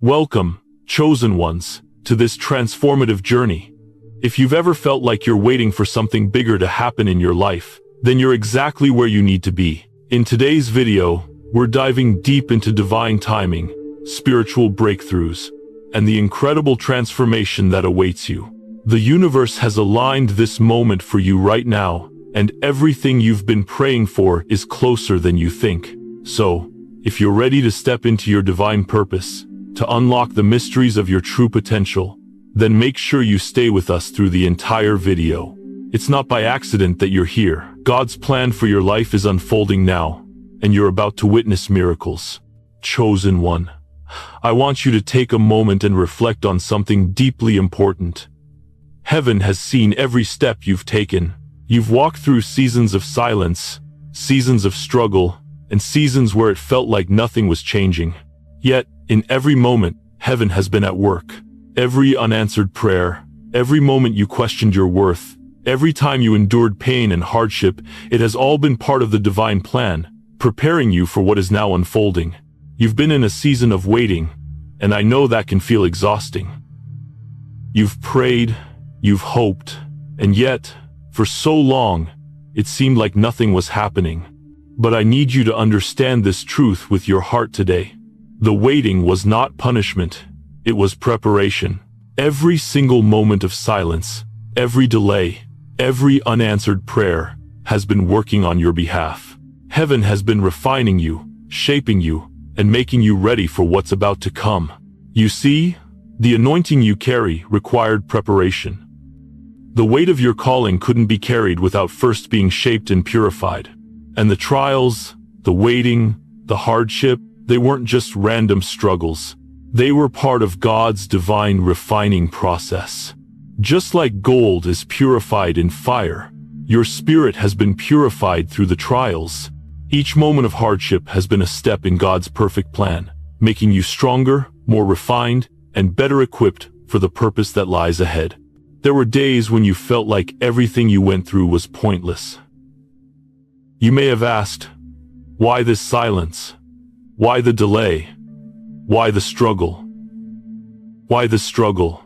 Welcome, chosen ones, to this transformative journey. If you've ever felt like you're waiting for something bigger to happen in your life, then you're exactly where you need to be. In today's video, we're diving deep into divine timing, spiritual breakthroughs, and the incredible transformation that awaits you. The universe has aligned this moment for you right now, and everything you've been praying for is closer than you think. So, if you're ready to step into your divine purpose, to unlock the mysteries of your true potential, then make sure you stay with us through the entire video. It's not by accident that you're here. God's plan for your life is unfolding now, and you're about to witness miracles. Chosen one, I want you to take a moment and reflect on something deeply important. Heaven has seen every step you've taken. You've walked through seasons of silence, seasons of struggle, and seasons where it felt like nothing was changing. Yet, in every moment, heaven has been at work. Every unanswered prayer, every moment you questioned your worth, every time you endured pain and hardship, it has all been part of the divine plan, preparing you for what is now unfolding. You've been in a season of waiting, and I know that can feel exhausting. You've prayed, you've hoped, and yet, for so long, it seemed like nothing was happening. But I need you to understand this truth with your heart today. The waiting was not punishment, it was preparation. Every single moment of silence, every delay, every unanswered prayer has been working on your behalf. Heaven has been refining you, shaping you, and making you ready for what's about to come. You see, the anointing you carry required preparation. The weight of your calling couldn't be carried without first being shaped and purified. And the trials, the waiting, the hardship, they weren't just random struggles. They were part of God's divine refining process. Just like gold is purified in fire, your spirit has been purified through the trials. Each moment of hardship has been a step in God's perfect plan, making you stronger, more refined, and better equipped for the purpose that lies ahead. There were days when you felt like everything you went through was pointless. You may have asked, why this silence? Why the delay? Why the struggle? Why the struggle?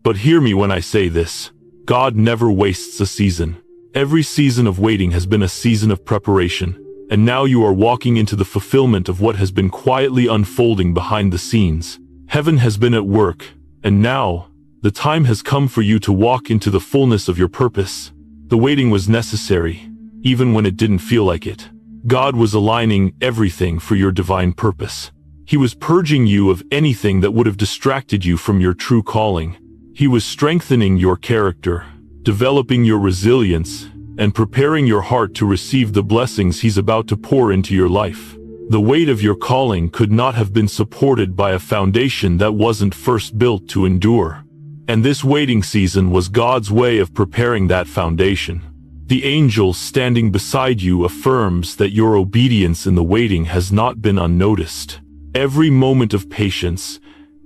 But hear me when I say this. God never wastes a season. Every season of waiting has been a season of preparation, and now you are walking into the fulfillment of what has been quietly unfolding behind the scenes. Heaven has been at work, and now, the time has come for you to walk into the fullness of your purpose. The waiting was necessary, even when it didn't feel like it. God was aligning everything for your divine purpose. He was purging you of anything that would have distracted you from your true calling. He was strengthening your character, developing your resilience, and preparing your heart to receive the blessings He's about to pour into your life. The weight of your calling could not have been supported by a foundation that wasn't first built to endure. And this waiting season was God's way of preparing that foundation. The angel standing beside you affirms that your obedience in the waiting has not been unnoticed. Every moment of patience,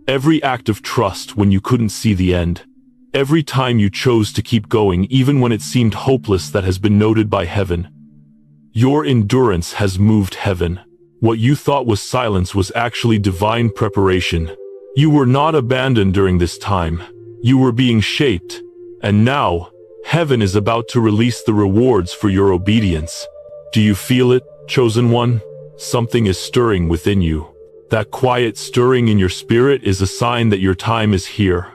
every act of trust when you couldn't see the end, every time you chose to keep going even when it seemed hopeless, that has been noted by heaven. Your endurance has moved heaven. What you thought was silence was actually divine preparation. You were not abandoned during this time. You were being shaped, and now, heaven is about to release the rewards for your obedience. Do you feel it, chosen one? Something is stirring within you. That quiet stirring in your spirit is a sign that your time is here.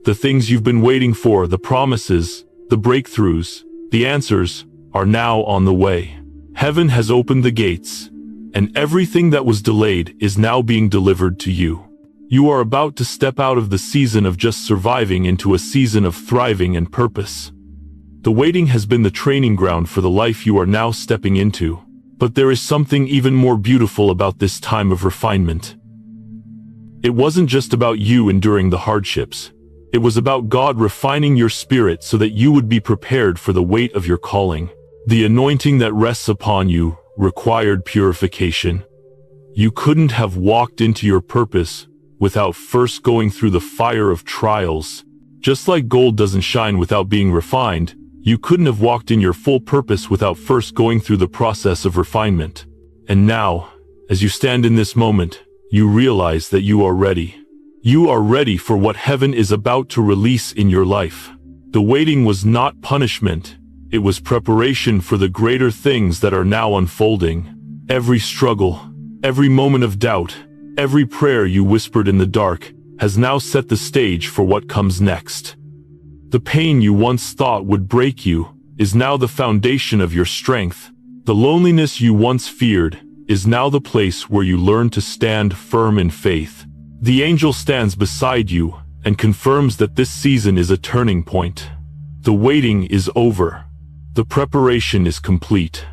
The things you've been waiting for, the promises, the breakthroughs, the answers, are now on the way. Heaven has opened the gates, and everything that was delayed is now being delivered to you. You are about to step out of the season of just surviving into a season of thriving and purpose. The waiting has been the training ground for the life you are now stepping into. But there is something even more beautiful about this time of refinement. It wasn't just about you enduring the hardships. It was about God refining your spirit so that you would be prepared for the weight of your calling. The anointing that rests upon you required purification. You couldn't have walked into your purpose without first going through the fire of trials. Just like gold doesn't shine without being refined, you couldn't have walked in your full purpose without first going through the process of refinement. And now, as you stand in this moment, you realize that you are ready. You are ready for what heaven is about to release in your life. The waiting was not punishment. It was preparation for the greater things that are now unfolding. Every struggle, every moment of doubt, every prayer you whispered in the dark has now set the stage for what comes next. The pain you once thought would break you is now the foundation of your strength. The loneliness you once feared is now the place where you learn to stand firm in faith. The angel stands beside you and confirms that this season is a turning point. The waiting is over. The preparation is complete.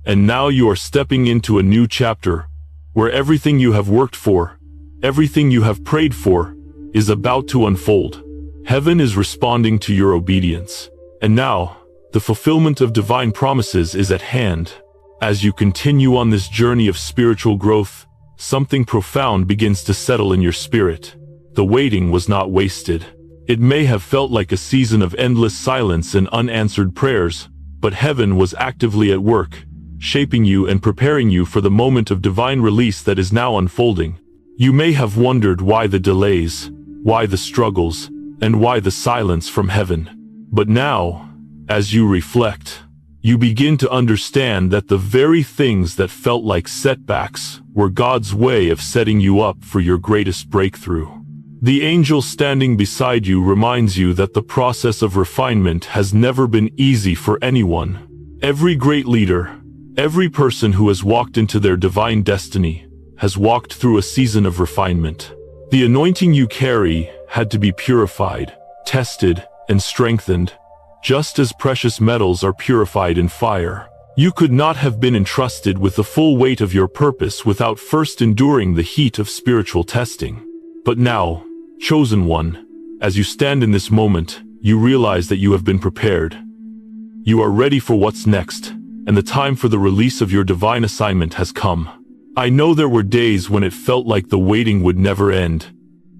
And now you are stepping into a new chapter where everything you have worked for, everything you have prayed for, is about to unfold. Heaven is responding to your obedience. And now, the fulfillment of divine promises is at hand. As you continue on this journey of spiritual growth, something profound begins to settle in your spirit. The waiting was not wasted. It may have felt like a season of endless silence and unanswered prayers, but heaven was actively at work, shaping you and preparing you for the moment of divine release that is now unfolding. You may have wondered why the delays, why the struggles, and why the silence from heaven. But now, as you reflect, you begin to understand that the very things that felt like setbacks were God's way of setting you up for your greatest breakthrough. The angel standing beside you reminds you that the process of refinement has never been easy for anyone. Every great leader, every person who has walked into their divine destiny, has walked through a season of refinement. The anointing you carry had to be purified, tested, and strengthened, just as precious metals are purified in fire. You could not have been entrusted with the full weight of your purpose without first enduring the heat of spiritual testing. But now, chosen one, as you stand in this moment, you realize that you have been prepared. You are ready for what's next, and the time for the release of your divine assignment has come. I know there were days when it felt like the waiting would never end.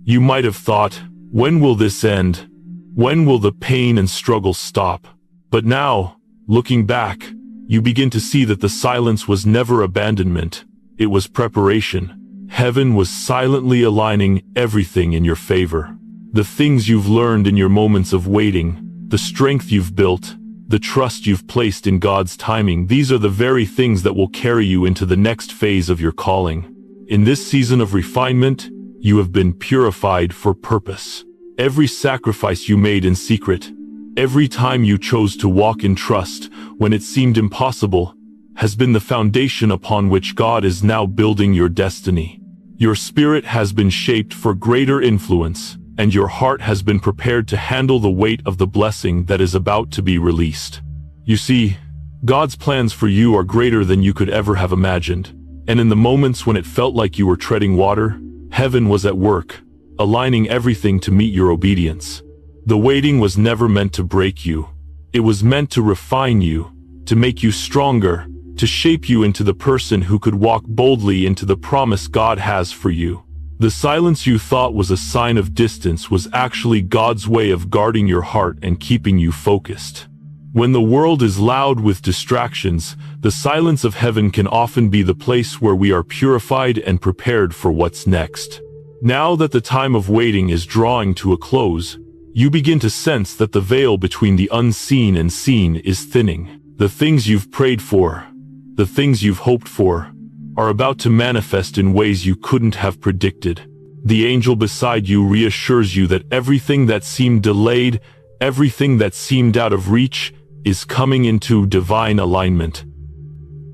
You might have thought, when will this end? When will the pain and struggle stop? But now, looking back, you begin to see that the silence was never abandonment. It was preparation. Heaven was silently aligning everything in your favor. The things you've learned in your moments of waiting, the strength you've built, the trust you've placed in God's timing, these are the very things that will carry you into the next phase of your calling. In this season of refinement, you have been purified for purpose. Every sacrifice you made in secret, every time you chose to walk in trust when it seemed impossible, has been the foundation upon which God is now building your destiny. Your spirit has been shaped for greater influence, and your heart has been prepared to handle the weight of the blessing that is about to be released. You see, God's plans for you are greater than you could ever have imagined, and in the moments when it felt like you were treading water, heaven was at work, aligning everything to meet your obedience. The waiting was never meant to break you. It was meant to refine you, to make you stronger, to shape you into the person who could walk boldly into the promise God has for you. The silence you thought was a sign of distance was actually God's way of guarding your heart and keeping you focused. When the world is loud with distractions, the silence of heaven can often be the place where we are purified and prepared for what's next. Now that the time of waiting is drawing to a close, you begin to sense that the veil between the unseen and seen is thinning. The things you've prayed for, the things you've hoped for, are about to manifest in ways you couldn't have predicted. The angel beside you reassures you that everything that seemed delayed, everything that seemed out of reach, is coming into divine alignment.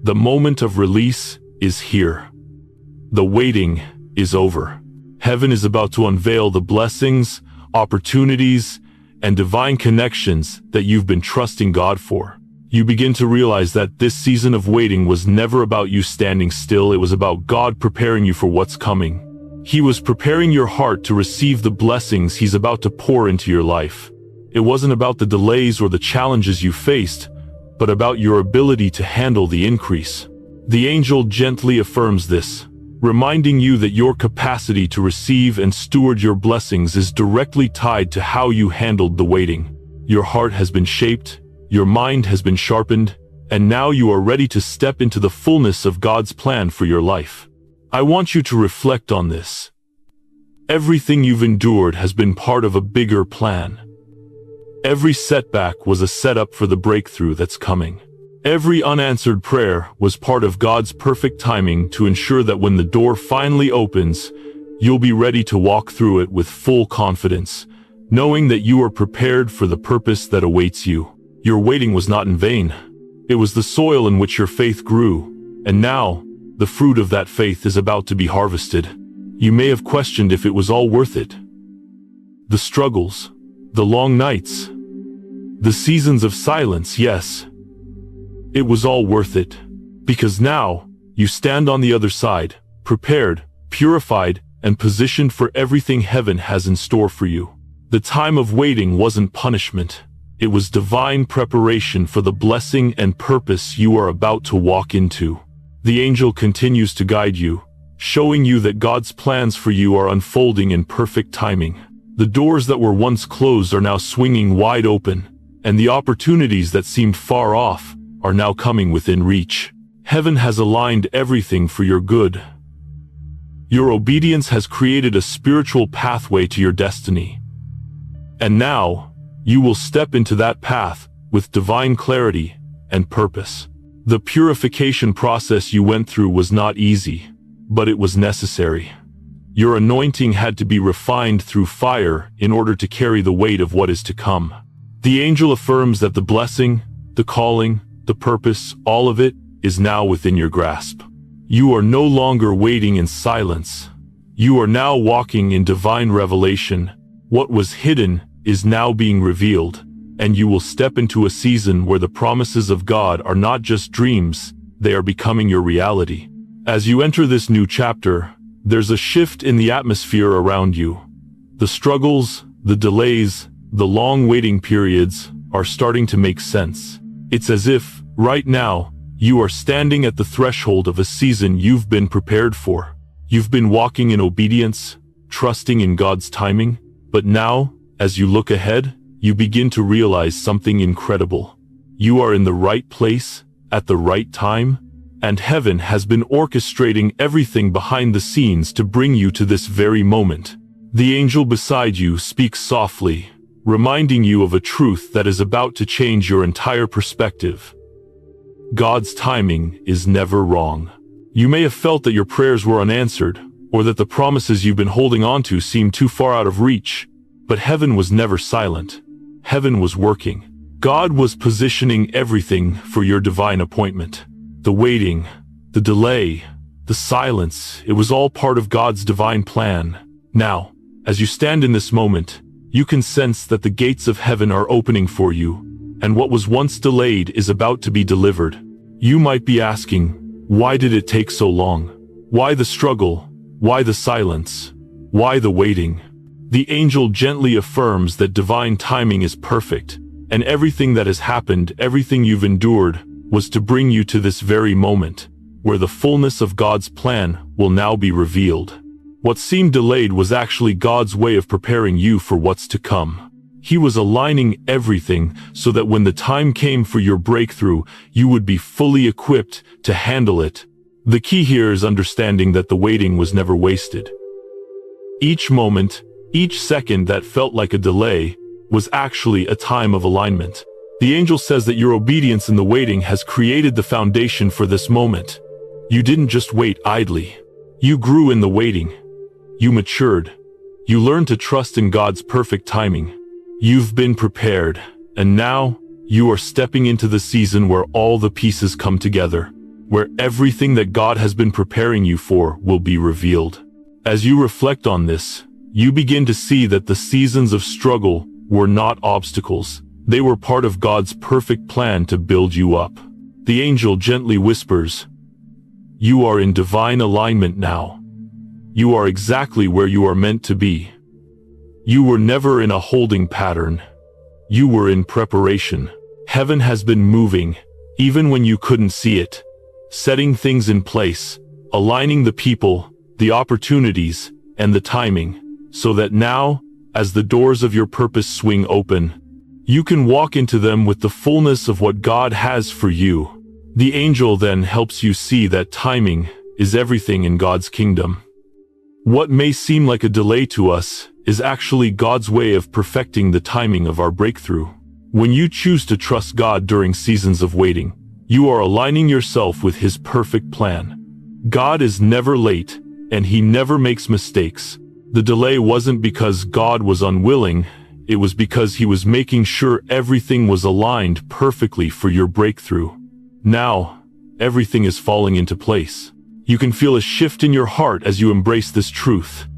The moment of release is here. The waiting is over. Heaven is about to unveil the blessings, opportunities, and divine connections that you've been trusting God for. You begin to realize that this season of waiting was never about you standing still. It was about God preparing you for what's coming. He was preparing your heart to receive the blessings He's about to pour into your life. It wasn't about the delays or the challenges you faced, but about your ability to handle the increase. The angel gently affirms this, reminding you that your capacity to receive and steward your blessings is directly tied to how you handled the waiting. Your heart has been shaped, your mind has been sharpened, and now you are ready to step into the fullness of God's plan for your life. I want you to reflect on this. Everything you've endured has been part of a bigger plan. Every setback was a setup for the breakthrough that's coming. Every unanswered prayer was part of God's perfect timing to ensure that when the door finally opens, you'll be ready to walk through it with full confidence, knowing that you are prepared for the purpose that awaits you. Your waiting was not in vain. It was the soil in which your faith grew, and now, the fruit of that faith is about to be harvested. You may have questioned if it was all worth it. The struggles, the long nights, the seasons of silence, yes. It was all worth it. Because now, you stand on the other side, prepared, purified, and positioned for everything heaven has in store for you. The time of waiting wasn't punishment. It was divine preparation for the blessing and purpose you are about to walk into. The angel continues to guide you, showing you that God's plans for you are unfolding in perfect timing. The doors that were once closed are now swinging wide open, and the opportunities that seemed far off are now coming within reach. Heaven has aligned everything for your good. Your obedience has created a spiritual pathway to your destiny. And now, you will step into that path with divine clarity and purpose. The purification process you went through was not easy, but it was necessary. Your anointing had to be refined through fire in order to carry the weight of what is to come. The angel affirms that the blessing, the calling, the purpose, all of it, is now within your grasp. You are no longer waiting in silence. You are now walking in divine revelation. What was hidden is now being revealed, and you will step into a season where the promises of God are not just dreams, they are becoming your reality. As you enter this new chapter, there's a shift in the atmosphere around you. The struggles, the delays, the long waiting periods are starting to make sense. It's as if, right now, you are standing at the threshold of a season you've been prepared for. You've been walking in obedience, trusting in God's timing, but now, as you look ahead, you begin to realize something incredible. You are in the right place, at the right time, and heaven has been orchestrating everything behind the scenes to bring you to this very moment. The angel beside you speaks softly, reminding you of a truth that is about to change your entire perspective. God's timing is never wrong. You may have felt that your prayers were unanswered, or that the promises you've been holding on to seemed too far out of reach. But heaven was never silent. Heaven was working. God was positioning everything for your divine appointment. The waiting, the delay, the silence, it was all part of God's divine plan. Now, as you stand in this moment, you can sense that the gates of heaven are opening for you, and what was once delayed is about to be delivered. You might be asking, why did it take so long? Why the struggle? Why the silence? Why the waiting? The angel gently affirms that divine timing is perfect, and everything that has happened, everything you've endured, was to bring you to this very moment, where the fullness of God's plan will now be revealed. What seemed delayed was actually God's way of preparing you for what's to come. He was aligning everything so that when the time came for your breakthrough, you would be fully equipped to handle it. The key here is understanding that the waiting was never wasted. Each moment, each second that felt like a delay was actually a time of alignment. The angel says that your obedience in the waiting has created the foundation for this moment. You didn't just wait idly. You grew in the waiting. You matured. You learned to trust in God's perfect timing. You've been prepared, and now you are stepping into the season where all the pieces come together, where everything that God has been preparing you for will be revealed. As you reflect on this, you begin to see that the seasons of struggle were not obstacles. They were part of God's perfect plan to build you up. The angel gently whispers, "You are in divine alignment now. You are exactly where you are meant to be. You were never in a holding pattern. You were in preparation. Heaven has been moving, even when you couldn't see it, setting things in place, aligning the people, the opportunities, and the timing, so that now, as the doors of your purpose swing open, you can walk into them with the fullness of what God has for you." The angel then helps you see that timing is everything in God's kingdom. What may seem like a delay to us is actually God's way of perfecting the timing of our breakthrough. When you choose to trust God during seasons of waiting, you are aligning yourself with His perfect plan. God is never late, and He never makes mistakes. The delay wasn't because God was unwilling, it was because He was making sure everything was aligned perfectly for your breakthrough. Now, everything is falling into place. You can feel a shift in your heart as you embrace this truth.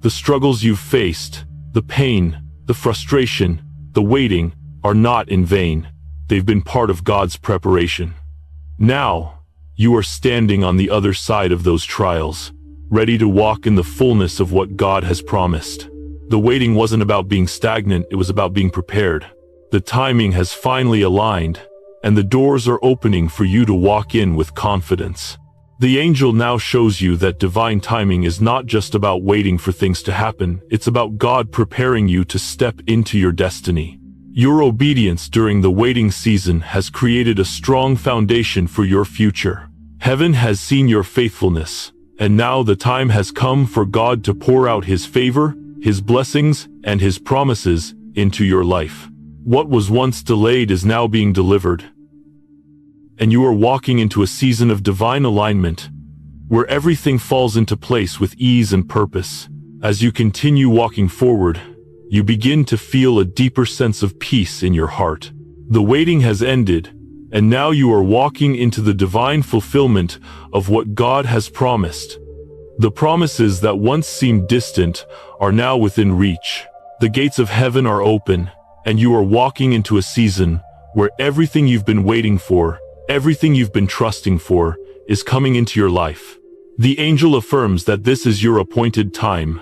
The struggles you've faced, the pain, the frustration, the waiting, are not in vain. They've been part of God's preparation. Now, you are standing on the other side of those trials, ready to walk in the fullness of what God has promised. The waiting wasn't about being stagnant, it was about being prepared. The timing has finally aligned, and the doors are opening for you to walk in with confidence. The angel now shows you that divine timing is not just about waiting for things to happen, it's about God preparing you to step into your destiny. Your obedience during the waiting season has created a strong foundation for your future. Heaven has seen your faithfulness, and now the time has come for God to pour out His favor, His blessings, and His promises into your life. What was once delayed is now being delivered, and you are walking into a season of divine alignment, where everything falls into place with ease and purpose. As you continue walking forward, you begin to feel a deeper sense of peace in your heart. The waiting has ended, and now you are walking into the divine fulfillment of what God has promised. The promises that once seemed distant are now within reach. The gates of heaven are open, and you are walking into a season where everything you've been waiting for, everything you've been trusting for, is coming into your life. The angel affirms that this is your appointed time.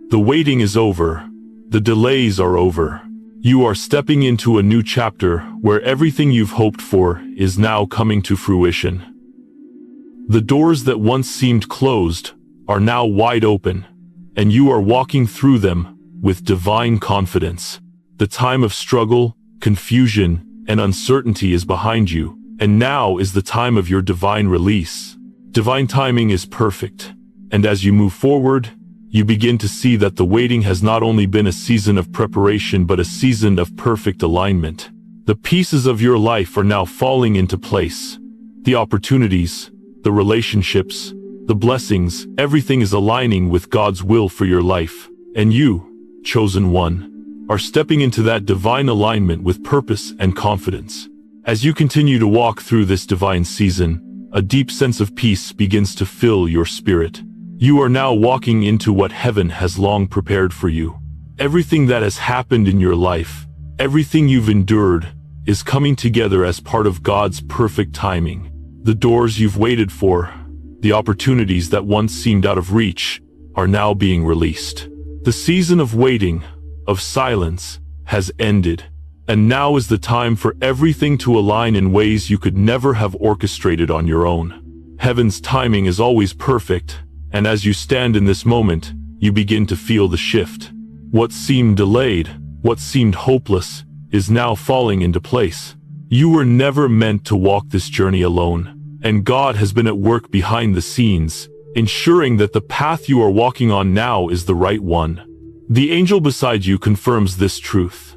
The waiting is over. The delays are over. You are stepping into a new chapter where everything you've hoped for is now coming to fruition. The doors that once seemed closed are now wide open, and you are walking through them with divine confidence. The time of struggle, confusion, and uncertainty is behind you, and now is the time of your divine release. Divine timing is perfect, and as you move forward, you begin to see that the waiting has not only been a season of preparation but a season of perfect alignment. The pieces of your life are now falling into place. The opportunities, the relationships, the blessings, everything is aligning with God's will for your life. And you, chosen one, are stepping into that divine alignment with purpose and confidence. As you continue to walk through this divine season, a deep sense of peace begins to fill your spirit. You are now walking into what heaven has long prepared for you. Everything that has happened in your life, everything you've endured, is coming together as part of God's perfect timing. The doors you've waited for, the opportunities that once seemed out of reach, are now being released. The season of waiting, of silence, has ended. And now is the time for everything to align in ways you could never have orchestrated on your own. Heaven's timing is always perfect, and as you stand in this moment, you begin to feel the shift. What seemed delayed, what seemed hopeless, is now falling into place. You were never meant to walk this journey alone, and God has been at work behind the scenes, ensuring that the path you are walking on now is the right one. The angel beside you confirms this truth.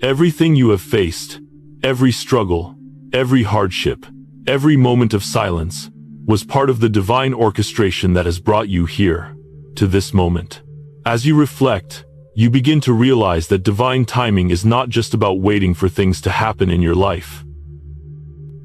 Everything you have faced, every struggle, every hardship, every moment of silence, was part of the divine orchestration that has brought you here, to this moment. As you reflect, you begin to realize that divine timing is not just about waiting for things to happen in your life.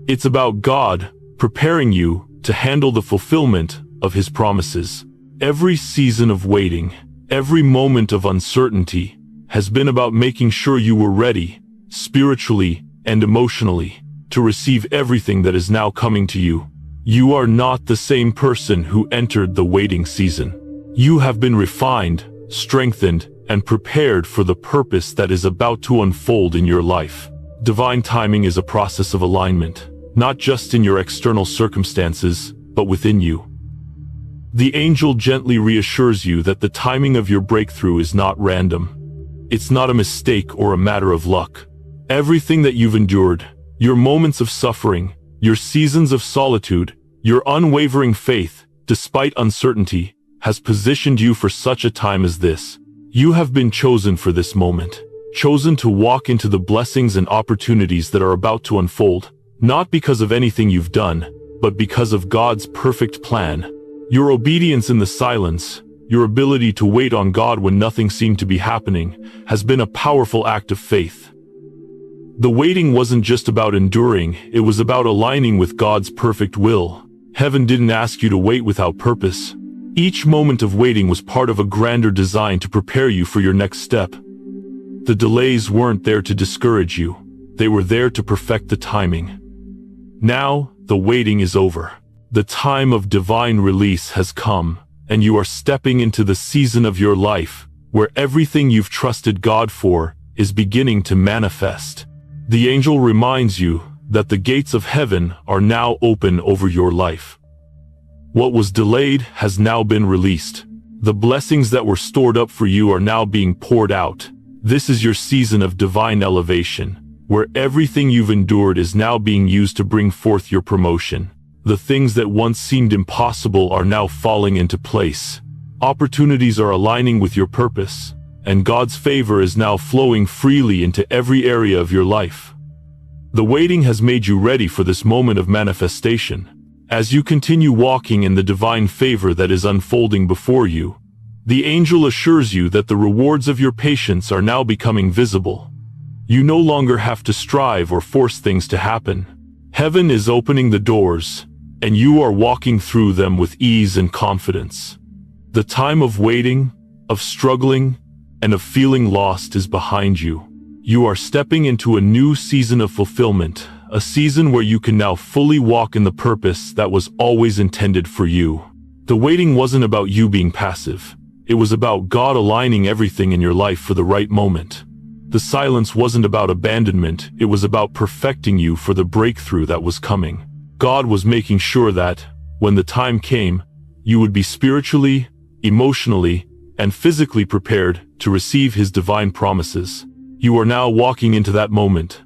It's about God preparing you to handle the fulfillment of His promises. Every season of waiting, every moment of uncertainty, has been about making sure you were ready, spiritually and emotionally, to receive everything that is now coming to you. You are not the same person who entered the waiting season. You have been refined, strengthened, and prepared for the purpose that is about to unfold in your life. Divine timing is a process of alignment, not just in your external circumstances, but within you. The angel gently reassures you that the timing of your breakthrough is not random. It's not a mistake or a matter of luck. Everything that you've endured, your moments of suffering, your seasons of solitude, your unwavering faith, despite uncertainty, has positioned you for such a time as this. You have been chosen for this moment, chosen to walk into the blessings and opportunities that are about to unfold, not because of anything you've done, but because of God's perfect plan. Your obedience in the silence, your ability to wait on God when nothing seemed to be happening, has been a powerful act of faith. The waiting wasn't just about enduring, it was about aligning with God's perfect will. Heaven didn't ask you to wait without purpose. Each moment of waiting was part of a grander design to prepare you for your next step. The delays weren't there to discourage you, they were there to perfect the timing. Now, the waiting is over. The time of divine release has come, and you are stepping into the season of your life where everything you've trusted God for is beginning to manifest. The angel reminds you that the gates of heaven are now open over your life. What was delayed has now been released. The blessings that were stored up for you are now being poured out. This is your season of divine elevation, where everything you've endured is now being used to bring forth your promotion. The things that once seemed impossible are now falling into place. Opportunities are aligning with your purpose, and God's favor is now flowing freely into every area of your life. The waiting has made you ready for this moment of manifestation. As you continue walking in the divine favor that is unfolding before you, the angel assures you that the rewards of your patience are now becoming visible. You no longer have to strive or force things to happen. Heaven is opening the doors, and you are walking through them with ease and confidence. The time of waiting, of struggling, and of feeling lost is behind you. You are stepping into a new season of fulfillment, a season where you can now fully walk in the purpose that was always intended for you. The waiting wasn't about you being passive. It was about God aligning everything in your life for the right moment. The silence wasn't about abandonment, it was about perfecting you for the breakthrough that was coming. God was making sure that, when the time came, you would be spiritually, emotionally, and physically prepared to receive His divine promises. You are now walking into that moment.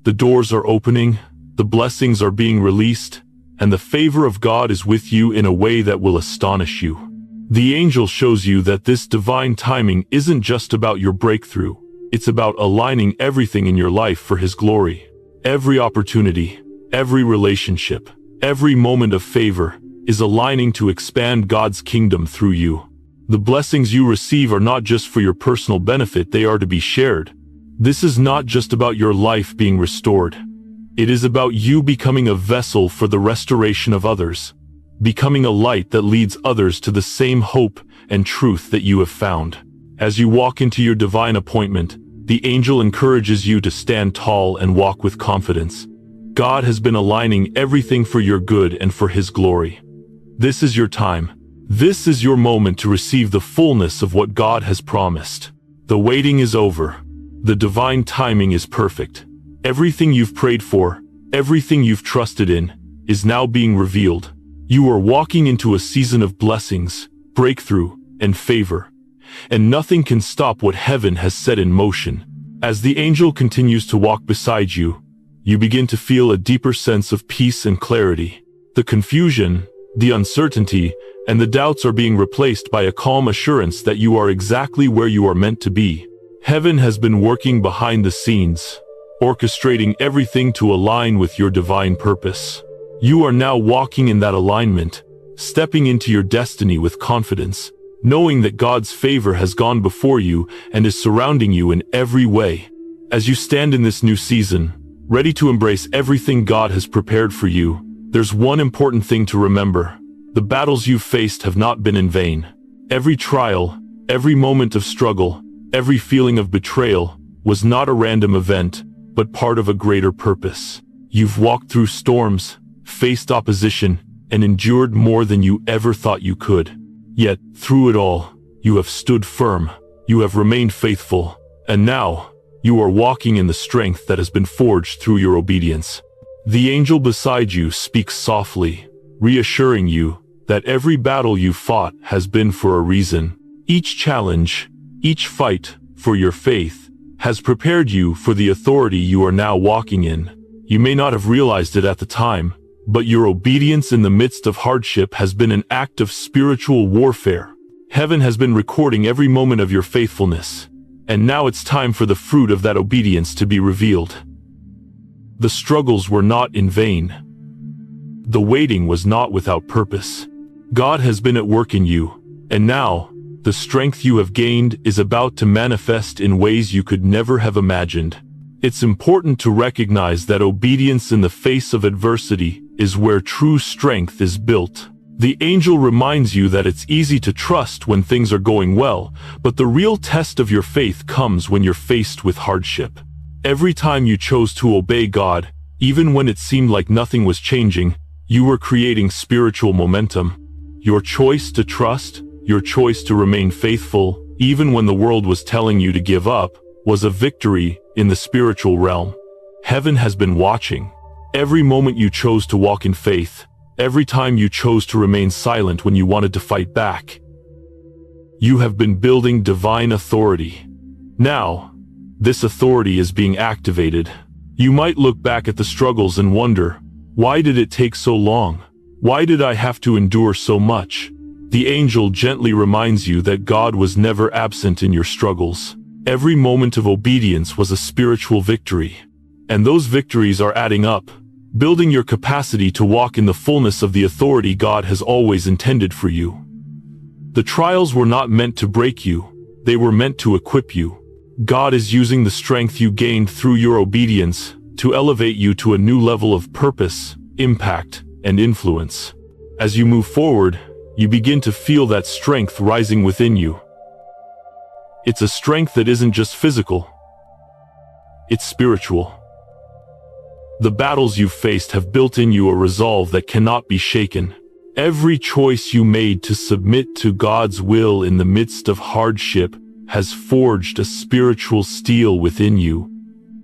The doors are opening, the blessings are being released, and the favor of God is with you in a way that will astonish you. The angel shows you that this divine timing isn't just about your breakthrough, it's about aligning everything in your life for His glory. Every opportunity, every relationship, every moment of favor is aligning to expand God's kingdom through you. The blessings you receive are not just for your personal benefit, they are to be shared. This is not just about your life being restored. It is about you becoming a vessel for the restoration of others, becoming a light that leads others to the same hope and truth that you have found. As you walk into your divine appointment, the angel encourages you to stand tall and walk with confidence. God has been aligning everything for your good and for His glory. This is your time. This is your moment to receive the fullness of what God has promised. The waiting is over. The divine timing is perfect. Everything you've prayed for, everything you've trusted in, is now being revealed. You are walking into a season of blessings, breakthrough, and favor, and nothing can stop what heaven has set in motion. As the angel continues to walk beside you, you begin to feel a deeper sense of peace and clarity. The confusion, the uncertainty, and the doubts are being replaced by a calm assurance that you are exactly where you are meant to be. Heaven has been working behind the scenes, orchestrating everything to align with your divine purpose. You are now walking in that alignment, stepping into your destiny with confidence, knowing that God's favor has gone before you and is surrounding you in every way. As you stand in this new season, ready to embrace everything God has prepared for you, there's one important thing to remember. The battles you've faced have not been in vain. Every trial, every moment of struggle, every feeling of betrayal was not a random event, but part of a greater purpose. You've walked through storms, faced opposition, and endured more than you ever thought you could. Yet, through it all, you have stood firm, you have remained faithful, and now, you are walking in the strength that has been forged through your obedience. The angel beside you speaks softly, reassuring you that every battle you fought has been for a reason. Each challenge, each fight for your faith, has prepared you for the authority you are now walking in. You may not have realized it at the time, but your obedience in the midst of hardship has been an act of spiritual warfare, Heaven has been recording every moment of your faithfulness, and now it's time for the fruit of that obedience to be revealed. The struggles were not in vain. The waiting was not without purpose. God has been at work in you, and now, the strength you have gained is about to manifest in ways you could never have imagined. It's important to recognize that obedience in the face of adversity is where true strength is built. The angel reminds you that it's easy to trust when things are going well, but the real test of your faith comes when you're faced with hardship. Every time you chose to obey God, even when it seemed like nothing was changing, you were creating spiritual momentum. Your choice to trust, your choice to remain faithful, even when the world was telling you to give up, was a victory in the spiritual realm. Heaven has been watching. Every moment you chose to walk in faith, every time you chose to remain silent when you wanted to fight back, you have been building divine authority. Now, this authority is being activated. You might look back at the struggles and wonder, why did it take so long? Why did I have to endure so much? The angel gently reminds you that God was never absent in your struggles. Every moment of obedience was a spiritual victory. And those victories are adding up, building your capacity to walk in the fullness of the authority God has always intended for you. The trials were not meant to break you, they were meant to equip you. God is using the strength you gained through your obedience to elevate you to a new level of purpose, impact, and influence. As you move forward, you begin to feel that strength rising within you. It's a strength that isn't just physical, it's spiritual. The battles you've faced have built in you a resolve that cannot be shaken. Every choice you made to submit to God's will in the midst of hardship has forged a spiritual steel within you.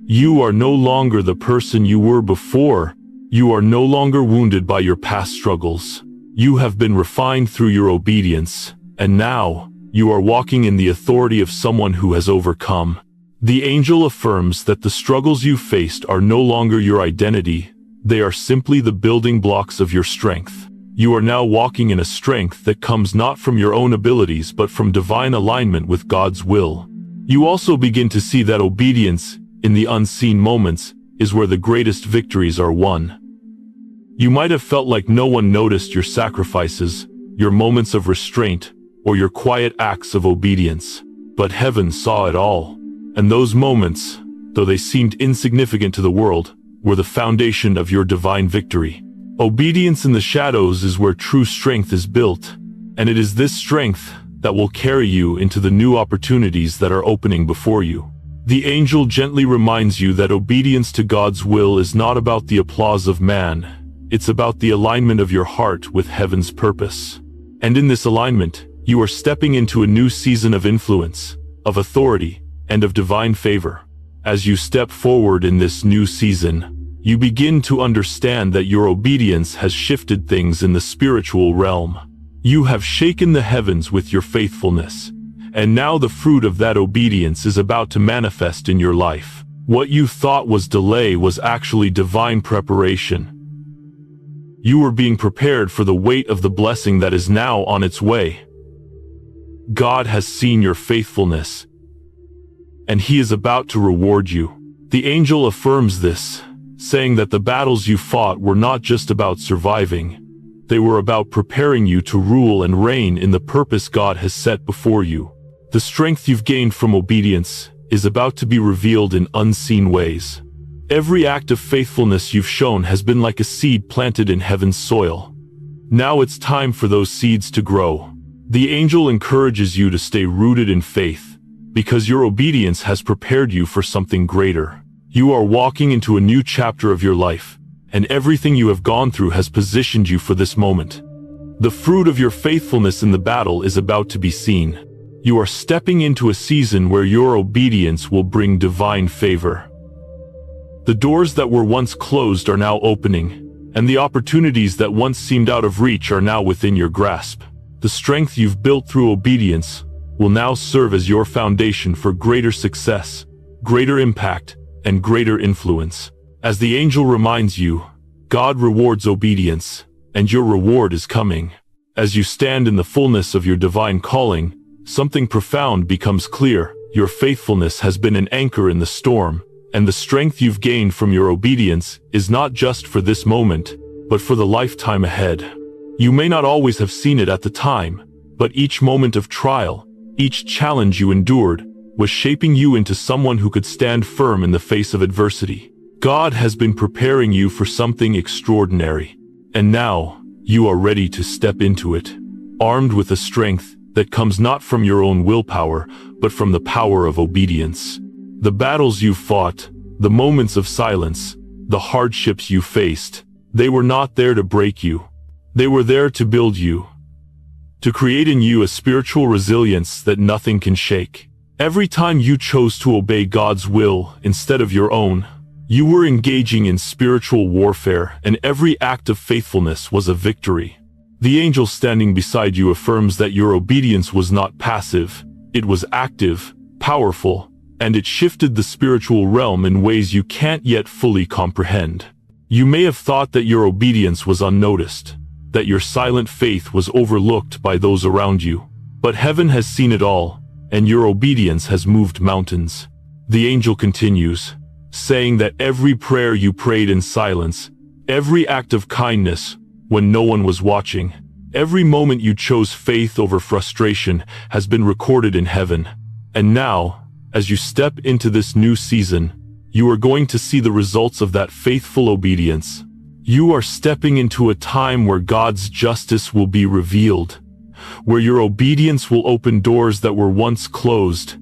You are no longer the person you were before. You are no longer wounded by your past struggles. You have been refined through your obedience, and now, you are walking in the authority of someone who has overcome. The angel affirms that the struggles you faced are no longer your identity, they are simply the building blocks of your strength. You are now walking in a strength that comes not from your own abilities but from divine alignment with God's will. You also begin to see that obedience, in the unseen moments, is where the greatest victories are won. You might have felt like no one noticed your sacrifices, your moments of restraint, or your quiet acts of obedience, but heaven saw it all. And those moments, though they seemed insignificant to the world, were the foundation of your divine victory. Obedience in the shadows is where true strength is built, and it is this strength that will carry you into the new opportunities that are opening before you. The angel gently reminds you that obedience to God's will is not about the applause of man, it's about the alignment of your heart with heaven's purpose. And in this alignment, you are stepping into a new season of influence, of authority, and of divine favor. As you step forward in this new season, you begin to understand that your obedience has shifted things in the spiritual realm. You have shaken the heavens with your faithfulness, and now the fruit of that obedience is about to manifest in your life. What you thought was delay was actually divine preparation. You were being prepared for the weight of the blessing that is now on its way. God has seen your faithfulness, and He is about to reward you. The angel affirms this, saying that the battles you fought were not just about surviving. They were about preparing you to rule and reign in the purpose God has set before you. The strength you've gained from obedience is about to be revealed in unseen ways. Every act of faithfulness you've shown has been like a seed planted in heaven's soil. Now it's time for those seeds to grow. The angel encourages you to stay rooted in faith, because your obedience has prepared you for something greater. You are walking into a new chapter of your life, and everything you have gone through has positioned you for this moment. The fruit of your faithfulness in the battle is about to be seen. You are stepping into a season where your obedience will bring divine favor. The doors that were once closed are now opening, and the opportunities that once seemed out of reach are now within your grasp. The strength you've built through obedience will now serve as your foundation for greater success, greater impact, and greater influence. As the angel reminds you, God rewards obedience, and your reward is coming. As you stand in the fullness of your divine calling, something profound becomes clear. Your faithfulness has been an anchor in the storm, and the strength you've gained from your obedience is not just for this moment, but for the lifetime ahead. You may not always have seen it at the time, but each moment of trial, each challenge you endured, was shaping you into someone who could stand firm in the face of adversity. God has been preparing you for something extraordinary, and now you are ready to step into it, armed with a strength that comes not from your own willpower, but from the power of obedience. The battles you fought, the moments of silence, the hardships you faced, they were not there to break you. They were there to build you, to create in you a spiritual resilience that nothing can shake. Every time you chose to obey God's will instead of your own, you were engaging in spiritual warfare, and every act of faithfulness was a victory. The angel standing beside you affirms that your obedience was not passive, it was active, powerful, and it shifted the spiritual realm in ways you can't yet fully comprehend. You may have thought that your obedience was unnoticed, that your silent faith was overlooked by those around you, but heaven has seen it all, and your obedience has moved mountains. The angel continues, saying that every prayer you prayed in silence, every act of kindness when no one was watching, every moment you chose faith over frustration has been recorded in heaven. And now, as you step into this new season, you are going to see the results of that faithful obedience. You are stepping into a time where God's justice will be revealed, where your obedience will open doors that were once closed,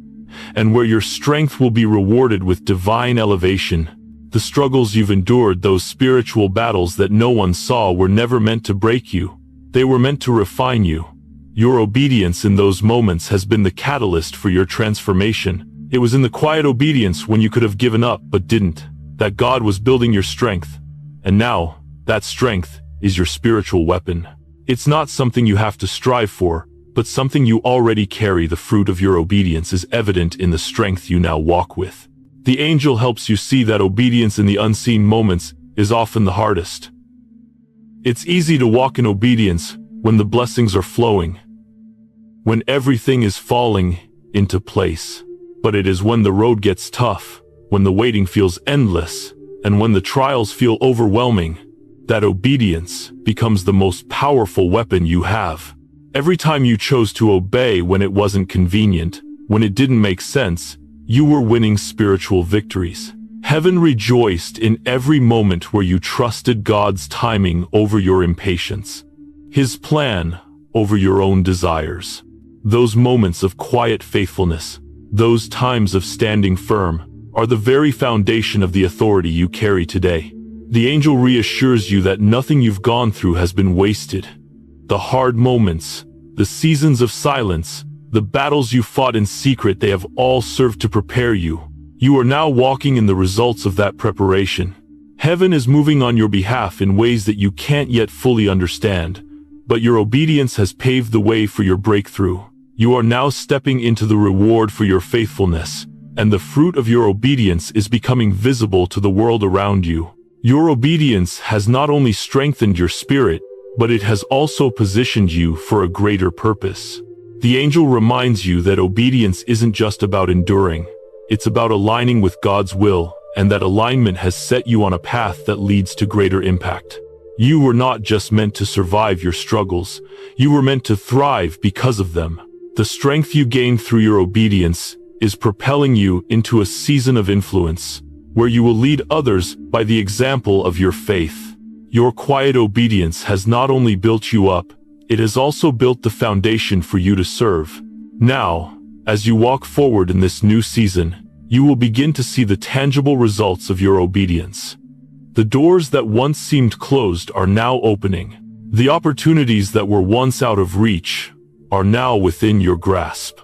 and where your strength will be rewarded with divine elevation. The struggles you've endured, those spiritual battles that no one saw, were never meant to break you. They were meant to refine you. Your obedience in those moments has been the catalyst for your transformation. It was in the quiet obedience when you could have given up but didn't, that God was building your strength. And now, that strength is your spiritual weapon. It's not something you have to strive for, but something you already carry. The fruit of your obedience is evident in the strength you now walk with. The angel helps you see that obedience in the unseen moments is often the hardest. It's easy to walk in obedience when the blessings are flowing, when everything is falling into place. But it is when the road gets tough, when the waiting feels endless, and when the trials feel overwhelming, that obedience becomes the most powerful weapon you have. Every time you chose to obey when it wasn't convenient, when it didn't make sense, you were winning spiritual victories. Heaven rejoiced in every moment where you trusted God's timing over your impatience, His plan over your own desires. Those moments of quiet faithfulness, those times of standing firm, are the very foundation of the authority you carry today. The angel reassures you that nothing you've gone through has been wasted. The hard moments, the seasons of silence, the battles you fought in secret, they have all served to prepare you. You are now walking in the results of that preparation. Heaven is moving on your behalf in ways that you can't yet fully understand, but your obedience has paved the way for your breakthrough. You are now stepping into the reward for your faithfulness, and the fruit of your obedience is becoming visible to the world around you. Your obedience has not only strengthened your spirit, but it has also positioned you for a greater purpose. The angel reminds you that obedience isn't just about enduring, it's about aligning with God's will, and that alignment has set you on a path that leads to greater impact. You were not just meant to survive your struggles, you were meant to thrive because of them. The strength you gained through your obedience is propelling you into a season of influence, where you will lead others by the example of your faith. Your quiet obedience has not only built you up, it has also built the foundation for you to serve. Now, as you walk forward in this new season, you will begin to see the tangible results of your obedience. The doors that once seemed closed are now opening. The opportunities that were once out of reach are now within your grasp.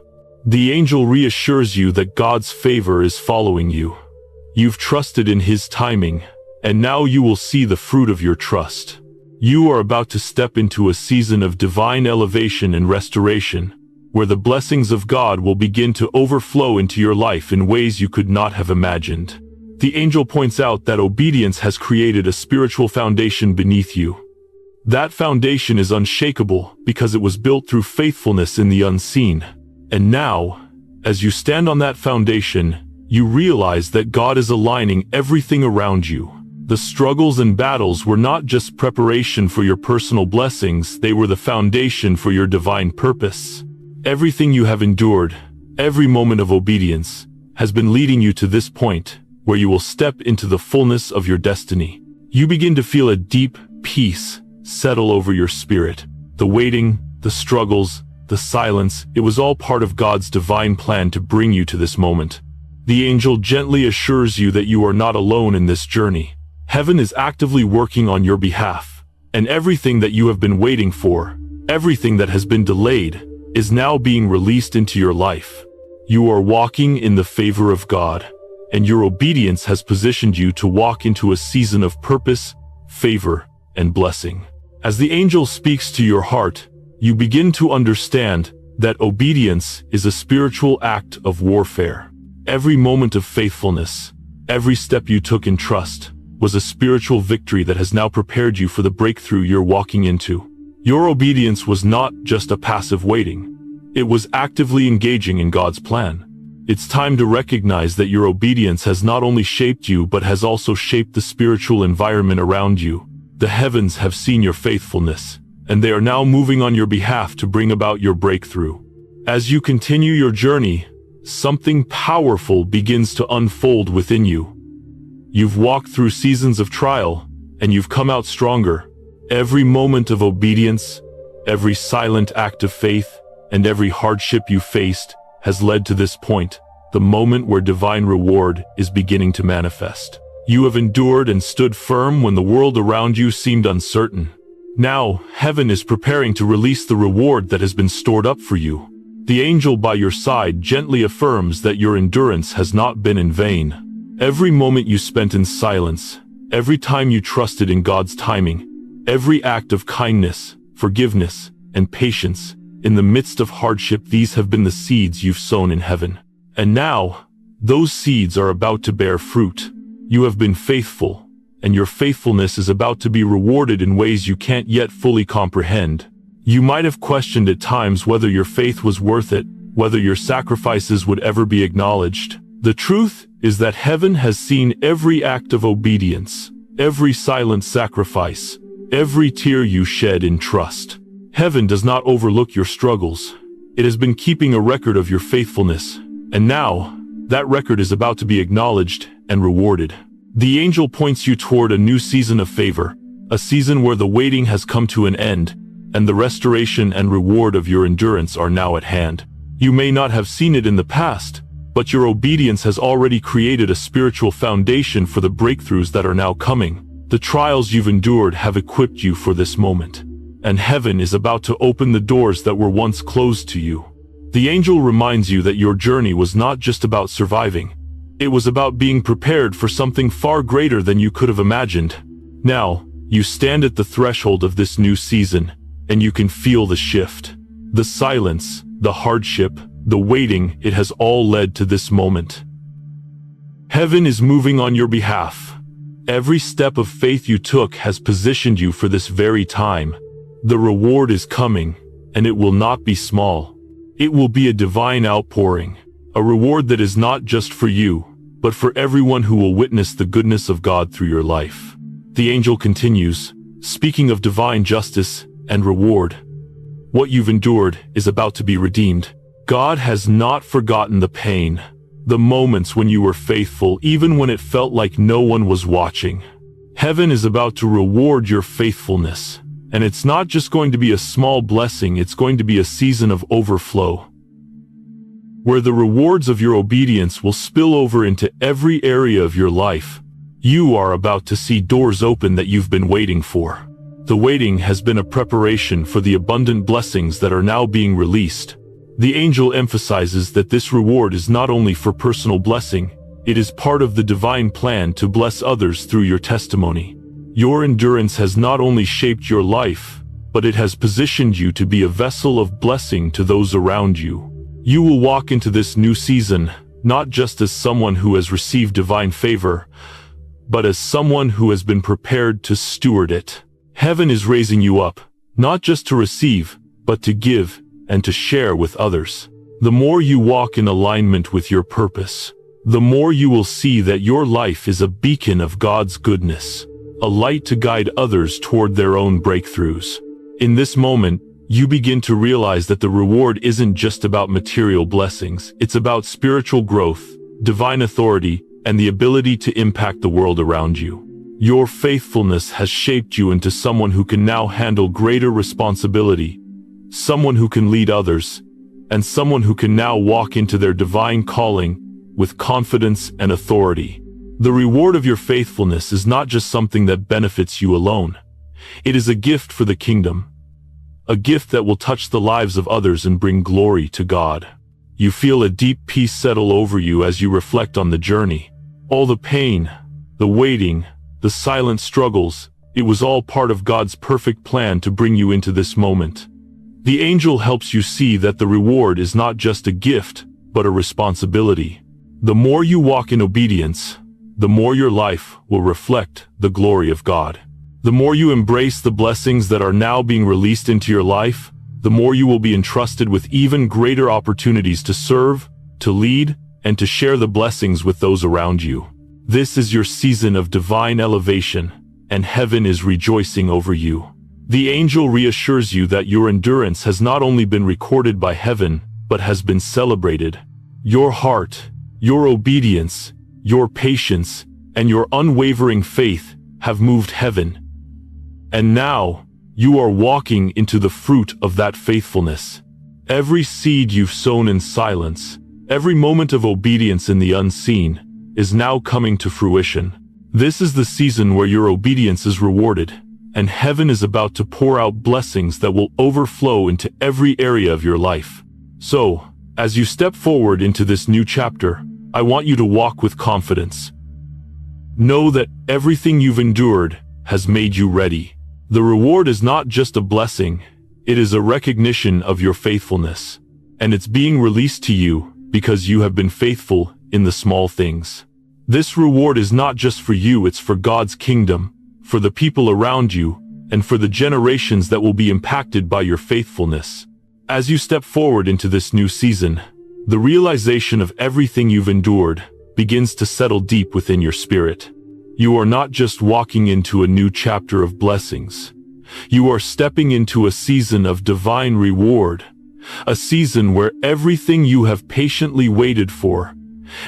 The angel reassures you that God's favor is following you. You've trusted in His timing, and now you will see the fruit of your trust. You are about to step into a season of divine elevation and restoration, where the blessings of God will begin to overflow into your life in ways you could not have imagined. The angel points out that obedience has created a spiritual foundation beneath you. That foundation is unshakable because it was built through faithfulness in the unseen. And now, as you stand on that foundation, you realize that God is aligning everything around you. The struggles and battles were not just preparation for your personal blessings, they were the foundation for your divine purpose. Everything you have endured, every moment of obedience, has been leading you to this point, where you will step into the fullness of your destiny. You begin to feel a deep peace settle over your spirit. The waiting, the struggles, the silence, it was all part of God's divine plan to bring you to this moment. The angel gently assures you that you are not alone in this journey. Heaven is actively working on your behalf, and everything that you have been waiting for, everything that has been delayed, is now being released into your life. You are walking in the favor of God, and your obedience has positioned you to walk into a season of purpose, favor, and blessing. As the angel speaks to your heart, you begin to understand that obedience is a spiritual act of warfare. Every moment of faithfulness, every step you took in trust, was a spiritual victory that has now prepared you for the breakthrough you're walking into. Your obedience was not just a passive waiting. It was actively engaging in God's plan. It's time to recognize that your obedience has not only shaped you but has also shaped the spiritual environment around you. The heavens have seen your faithfulness, and they are now moving on your behalf to bring about your breakthrough. As you continue your journey, something powerful begins to unfold within you. You've walked through seasons of trial, and you've come out stronger. Every moment of obedience, every silent act of faith, and every hardship you faced has led to this point, the moment where divine reward is beginning to manifest. You have endured and stood firm when the world around you seemed uncertain. Now, heaven is preparing to release the reward that has been stored up for you. The angel by your side gently affirms that your endurance has not been in vain. Every moment you spent in silence, every time you trusted in God's timing, every act of kindness, forgiveness, and patience, in the midst of hardship, these have been the seeds you've sown in heaven. And now, those seeds are about to bear fruit. You have been faithful, and your faithfulness is about to be rewarded in ways you can't yet fully comprehend. You might have questioned at times whether your faith was worth it, whether your sacrifices would ever be acknowledged. The truth is that heaven has seen every act of obedience, every silent sacrifice, every tear you shed in trust. Heaven does not overlook your struggles. It has been keeping a record of your faithfulness, and now, that record is about to be acknowledged and rewarded. The angel points you toward a new season of favor, a season where the waiting has come to an end, and the restoration and reward of your endurance are now at hand. You may not have seen it in the past, but your obedience has already created a spiritual foundation for the breakthroughs that are now coming. The trials you've endured have equipped you for this moment, and heaven is about to open the doors that were once closed to you. The angel reminds you that your journey was not just about surviving. It was about being prepared for something far greater than you could have imagined. Now, you stand at the threshold of this new season, and you can feel the shift. The silence, the hardship, the waiting, it has all led to this moment. Heaven is moving on your behalf. Every step of faith you took has positioned you for this very time. The reward is coming, and it will not be small. It will be a divine outpouring, a reward that is not just for you, but for everyone who will witness the goodness of God through your life. The angel continues, speaking of divine justice and reward. What you've endured is about to be redeemed. God has not forgotten the pain, the moments when you were faithful even when it felt like no one was watching. Heaven is about to reward your faithfulness. And it's not just going to be a small blessing, it's going to be a season of overflow, where the rewards of your obedience will spill over into every area of your life. You are about to see doors open that you've been waiting for. The waiting has been a preparation for the abundant blessings that are now being released. The angel emphasizes that this reward is not only for personal blessing, it is part of the divine plan to bless others through your testimony. Your endurance has not only shaped your life, but it has positioned you to be a vessel of blessing to those around you. You will walk into this new season, not just as someone who has received divine favor, but as someone who has been prepared to steward it. Heaven is raising you up, not just to receive, but to give and to share with others. The more you walk in alignment with your purpose, the more you will see that your life is a beacon of God's goodness, a light to guide others toward their own breakthroughs. In this moment, you begin to realize that the reward isn't just about material blessings, it's about spiritual growth, divine authority, and the ability to impact the world around you. Your faithfulness has shaped you into someone who can now handle greater responsibility, someone who can lead others, and someone who can now walk into their divine calling with confidence and authority. The reward of your faithfulness is not just something that benefits you alone. It is a gift for the kingdom, a gift that will touch the lives of others and bring glory to God. You feel a deep peace settle over you as you reflect on the journey. All the pain, the waiting, the silent struggles, it was all part of God's perfect plan to bring you into this moment. The angel helps you see that the reward is not just a gift, but a responsibility. The more you walk in obedience, the more your life will reflect the glory of God. The more you embrace the blessings that are now being released into your life, the more you will be entrusted with even greater opportunities to serve, to lead, and to share the blessings with those around you. This is your season of divine elevation, and heaven is rejoicing over you. The angel reassures you that your endurance has not only been recorded by heaven, but has been celebrated. Your heart, your obedience, your patience, and your unwavering faith have moved heaven. And now, you are walking into the fruit of that faithfulness. Every seed you've sown in silence, every moment of obedience in the unseen, is now coming to fruition. This is the season where your obedience is rewarded, and heaven is about to pour out blessings that will overflow into every area of your life. So, as you step forward into this new chapter, I want you to walk with confidence. Know that everything you've endured has made you ready. The reward is not just a blessing, it is a recognition of your faithfulness, and it's being released to you because you have been faithful in the small things. This reward is not just for you, it's for God's kingdom, for the people around you, and for the generations that will be impacted by your faithfulness. As you step forward into this new season, the realization of everything you've endured begins to settle deep within your spirit. You are not just walking into a new chapter of blessings. You are stepping into a season of divine reward, a season where everything you have patiently waited for,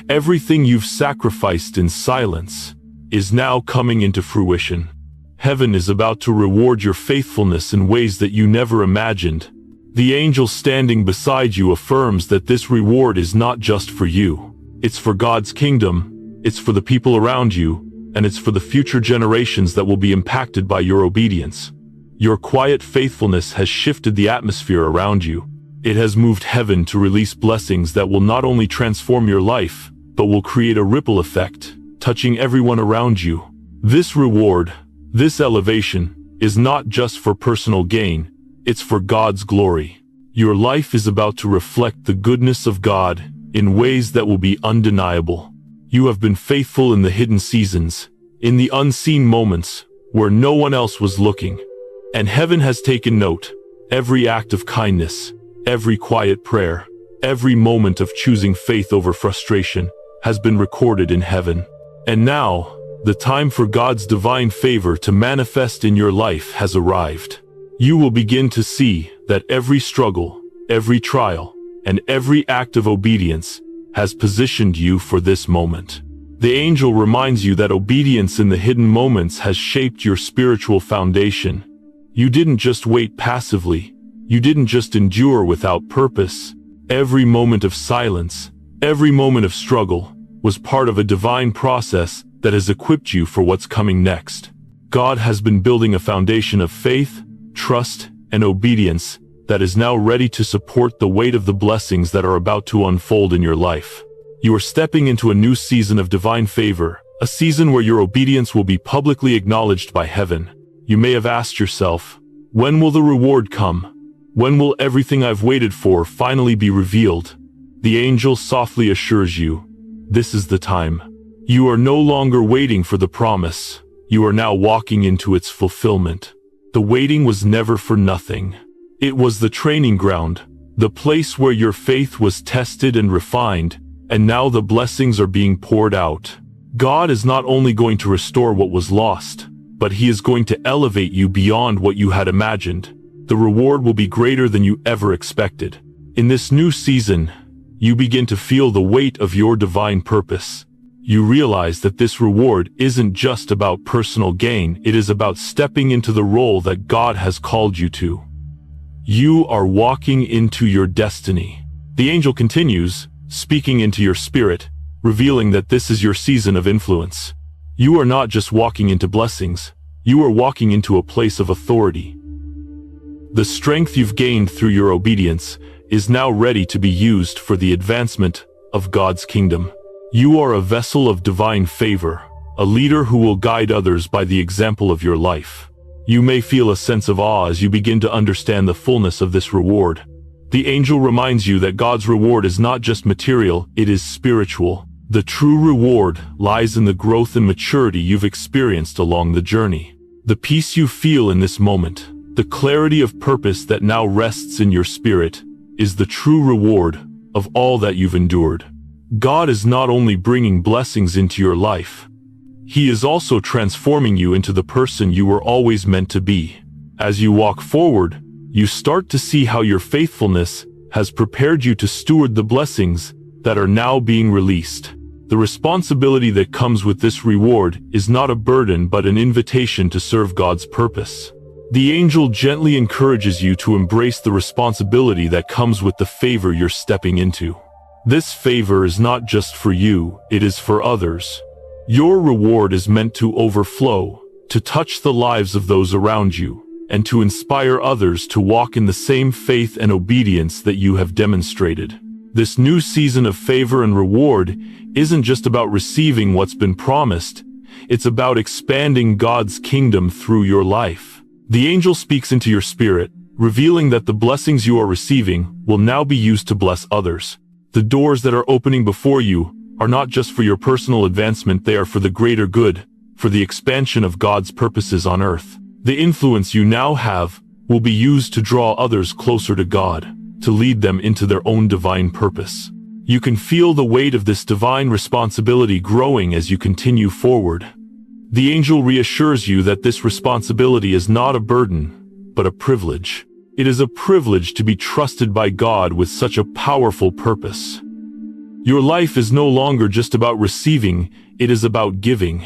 everything you've sacrificed in silence, is now coming into fruition. Heaven is about to reward your faithfulness in ways that you never imagined. The angel standing beside you affirms that this reward is not just for you. It's for God's kingdom, it's for the people around you, and it's for the future generations that will be impacted by your obedience. Your quiet faithfulness has shifted the atmosphere around you. It has moved heaven to release blessings that will not only transform your life, but will create a ripple effect, touching everyone around you. This reward, this elevation, is not just for personal gain, it's for God's glory. Your life is about to reflect the goodness of God in ways that will be undeniable. You have been faithful in the hidden seasons, in the unseen moments where no one else was looking. And heaven has taken note. Every act of kindness, every quiet prayer, every moment of choosing faith over frustration has been recorded in heaven. And now, the time for God's divine favor to manifest in your life has arrived. You will begin to see that every struggle, every trial, and every act of obedience has positioned you for this moment. The angel reminds you that obedience in the hidden moments has shaped your spiritual foundation. You didn't just wait passively. You didn't just endure without purpose. Every moment of silence, every moment of struggle, was part of a divine process that has equipped you for what's coming next. God has been building a foundation of faith, trust, and obedience that is now ready to support the weight of the blessings that are about to unfold in your life. You are stepping into a new season of divine favor, a season where your obedience will be publicly acknowledged by heaven. You may have asked yourself, when will the reward come? When will everything I've waited for finally be revealed? The angel softly assures you, this is the time. You are no longer waiting for the promise. You are now walking into its fulfillment. The waiting was never for nothing. It was the training ground, the place where your faith was tested and refined, and now the blessings are being poured out. God is not only going to restore what was lost, but He is going to elevate you beyond what you had imagined. The reward will be greater than you ever expected. In this new season, you begin to feel the weight of your divine purpose. You realize that this reward isn't just about personal gain, it is about stepping into the role that God has called you to. You are walking into your destiny. The angel continues, speaking into your spirit, revealing that this is your season of influence. You are not just walking into blessings, you are walking into a place of authority. The strength you've gained through your obedience is now ready to be used for the advancement of God's kingdom. You are a vessel of divine favor, a leader who will guide others by the example of your life. You may feel a sense of awe as you begin to understand the fullness of this reward. The angel reminds you that God's reward is not just material, it is spiritual. The true reward lies in the growth and maturity you've experienced along the journey. The peace you feel in this moment, the clarity of purpose that now rests in your spirit, is the true reward of all that you've endured. God is not only bringing blessings into your life, He is also transforming you into the person you were always meant to be. As you walk forward, you start to see how your faithfulness has prepared you to steward the blessings that are now being released. The responsibility that comes with this reward is not a burden but an invitation to serve God's purpose. The angel gently encourages you to embrace the responsibility that comes with the favor you're stepping into. This favor is not just for you, it is for others. Your reward is meant to overflow, to touch the lives of those around you, and to inspire others to walk in the same faith and obedience that you have demonstrated. This new season of favor and reward isn't just about receiving what's been promised, it's about expanding God's kingdom through your life. The angel speaks into your spirit, revealing that the blessings you are receiving will now be used to bless others. The doors that are opening before you are not just for your personal advancement, they are for the greater good, for the expansion of God's purposes on earth. The influence you now have will be used to draw others closer to God, to lead them into their own divine purpose. You can feel the weight of this divine responsibility growing as you continue forward. The angel reassures you that this responsibility is not a burden, but a privilege. It is a privilege to be trusted by God with such a powerful purpose. Your life is no longer just about receiving, it is about giving.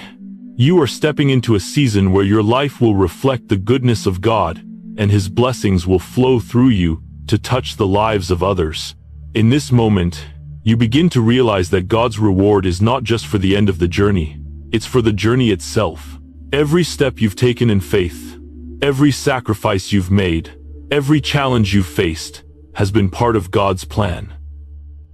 You are stepping into a season where your life will reflect the goodness of God, and His blessings will flow through you to touch the lives of others. In this moment, you begin to realize that God's reward is not just for the end of the journey, it's for the journey itself. Every step you've taken in faith, every sacrifice you've made, every challenge you've faced has been part of God's plan.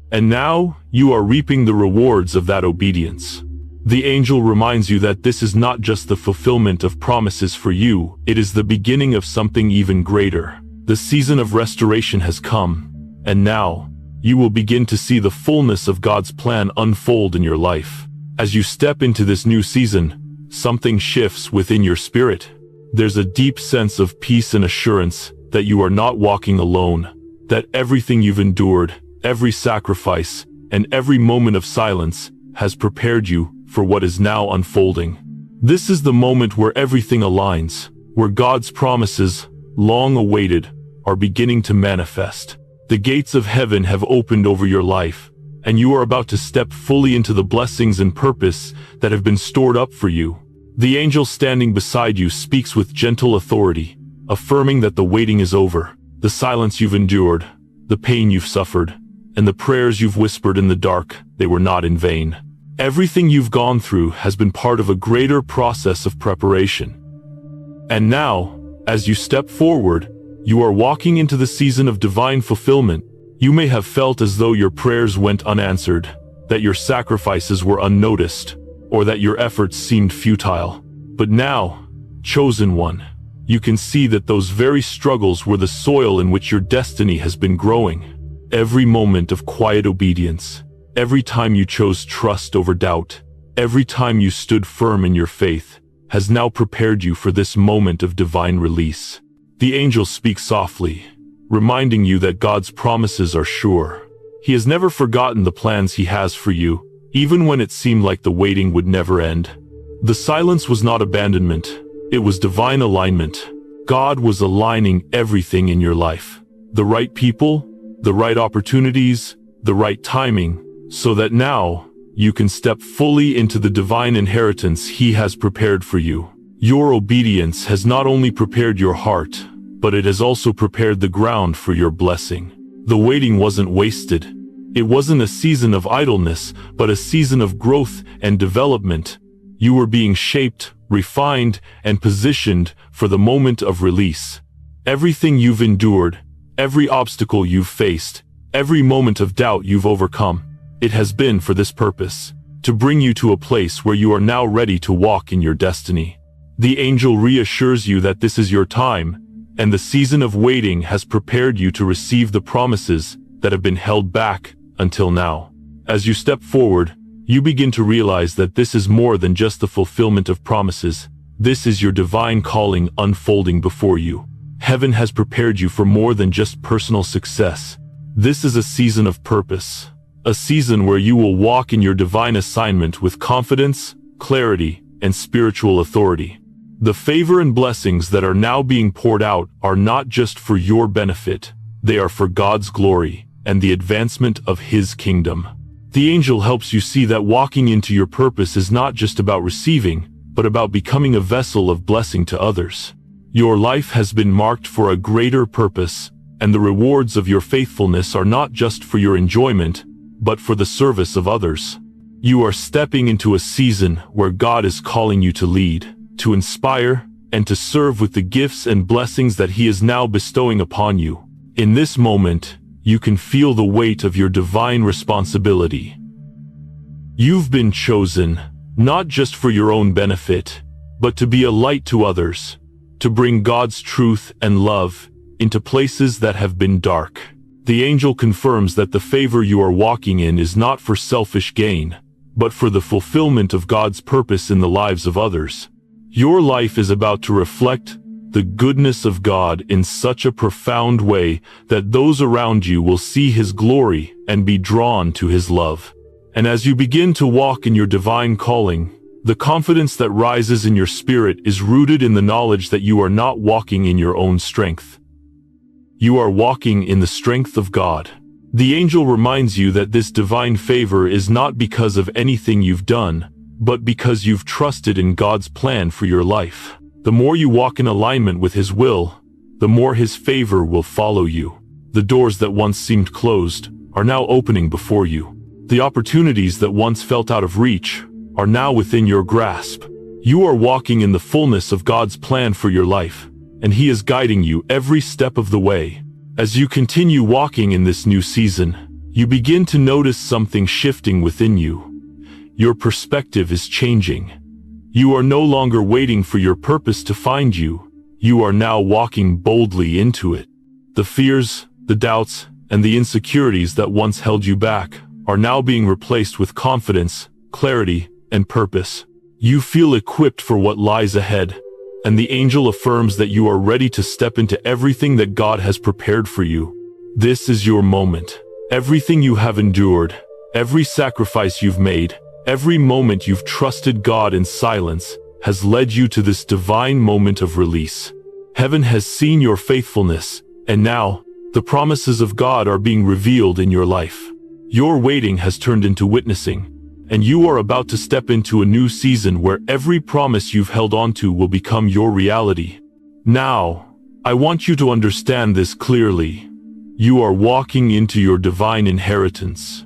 And now, you are reaping the rewards of that obedience. The angel reminds you that this is not just the fulfillment of promises for you, it is the beginning of something even greater. The season of restoration has come, and now, you will begin to see the fullness of God's plan unfold in your life. As you step into this new season, something shifts within your spirit. There's a deep sense of peace and assurance that you are not walking alone, that everything you've endured, every sacrifice, and every moment of silence has prepared you for what is now unfolding. This is the moment where everything aligns, where God's promises, long awaited, are beginning to manifest. The gates of heaven have opened over your life, and you are about to step fully into the blessings and purpose that have been stored up for you. The angel standing beside you speaks with gentle authority, affirming that the waiting is over, the silence you've endured, the pain you've suffered, and the prayers you've whispered in the dark, they were not in vain. Everything you've gone through has been part of a greater process of preparation. And now, as you step forward, you are walking into the season of divine fulfillment. You may have felt as though your prayers went unanswered, that your sacrifices were unnoticed, or that your efforts seemed futile. But now, chosen one, you can see that those very struggles were the soil in which your destiny has been growing. Every moment of quiet obedience, every time you chose trust over doubt, every time you stood firm in your faith, has now prepared you for this moment of divine release. The angel speaks softly, reminding you that God's promises are sure. He has never forgotten the plans he has for you, even when it seemed like the waiting would never end. The silence was not abandonment, it was divine alignment. God was aligning everything in your life. The right people, the right opportunities, the right timing, so that now you can step fully into the divine inheritance he has prepared for you. Your obedience has not only prepared your heart, but it has also prepared the ground for your blessing. The waiting wasn't wasted. It wasn't a season of idleness, but a season of growth and development. You were being shaped, refined, and positioned for the moment of release. Everything you've endured, every obstacle you've faced, every moment of doubt you've overcome, it has been for this purpose, to bring you to a place where you are now ready to walk in your destiny. The angel reassures you that this is your time, and the season of waiting has prepared you to receive the promises that have been held back until now. As you step forward, you begin to realize that this is more than just the fulfillment of promises. This is your divine calling unfolding before you. Heaven has prepared you for more than just personal success. This is a season of purpose, a season where you will walk in your divine assignment with confidence, clarity, and spiritual authority. The favor and blessings that are now being poured out are not just for your benefit, they are for God's glory and the advancement of His kingdom. The angel helps you see that walking into your purpose is not just about receiving, but about becoming a vessel of blessing to others. Your life has been marked for a greater purpose, and the rewards of your faithfulness are not just for your enjoyment, but for the service of others. You are stepping into a season where God is calling you to lead, to inspire, and to serve with the gifts and blessings that He is now bestowing upon you. In this moment, you can feel the weight of your divine responsibility. You've been chosen, not just for your own benefit, but to be a light to others, to bring God's truth and love into places that have been dark. The angel confirms that the favor you are walking in is not for selfish gain, but for the fulfillment of God's purpose in the lives of others. Your life is about to reflect the goodness of God in such a profound way that those around you will see His glory and be drawn to His love. And as you begin to walk in your divine calling, the confidence that rises in your spirit is rooted in the knowledge that you are not walking in your own strength. You are walking in the strength of God. The angel reminds you that this divine favor is not because of anything you've done, but because you've trusted in God's plan for your life. The more you walk in alignment with His will, the more His favor will follow you. The doors that once seemed closed are now opening before you. The opportunities that once felt out of reach are now within your grasp. You are walking in the fullness of God's plan for your life, and He is guiding you every step of the way. As you continue walking in this new season, you begin to notice something shifting within you. Your perspective is changing. You are no longer waiting for your purpose to find you. You are now walking boldly into it. The fears, the doubts, and the insecurities that once held you back are now being replaced with confidence, clarity, and purpose. You feel equipped for what lies ahead, and the angel affirms that you are ready to step into everything that God has prepared for you. This is your moment. Everything you have endured, every sacrifice you've made, every moment you've trusted God in silence has led you to this divine moment of release. Heaven has seen your faithfulness, and now, the promises of God are being revealed in your life. Your waiting has turned into witnessing, and you are about to step into a new season where every promise you've held onto will become your reality. Now, I want you to understand this clearly. You are walking into your divine inheritance.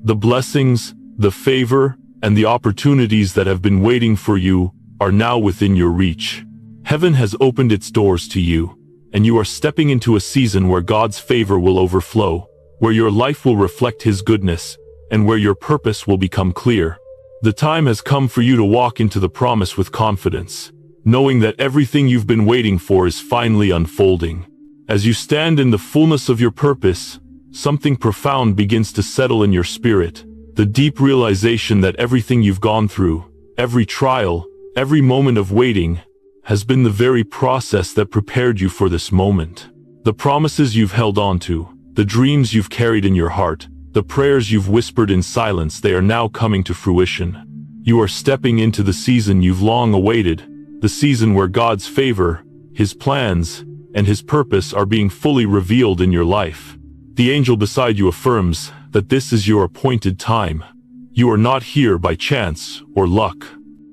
The blessings, the favor, and the opportunities that have been waiting for you are now within your reach. Heaven has opened its doors to you, and you are stepping into a season where God's favor will overflow, where your life will reflect His goodness, and where your purpose will become clear. The time has come for you to walk into the promise with confidence, knowing that everything you've been waiting for is finally unfolding. As you stand in the fullness of your purpose, something profound begins to settle in your spirit. The deep realization that everything you've gone through, every trial, Every moment of waiting has been the very process that prepared you for this moment. The promises you've held on to, the dreams you've carried in your heart, the prayers you've whispered in silence, they are now coming to fruition. You are stepping into the season you've long awaited, the season where God's favor, His plans, and His purpose are being fully revealed in your life. The angel beside you affirms that this is your appointed time. You are not here by chance or luck.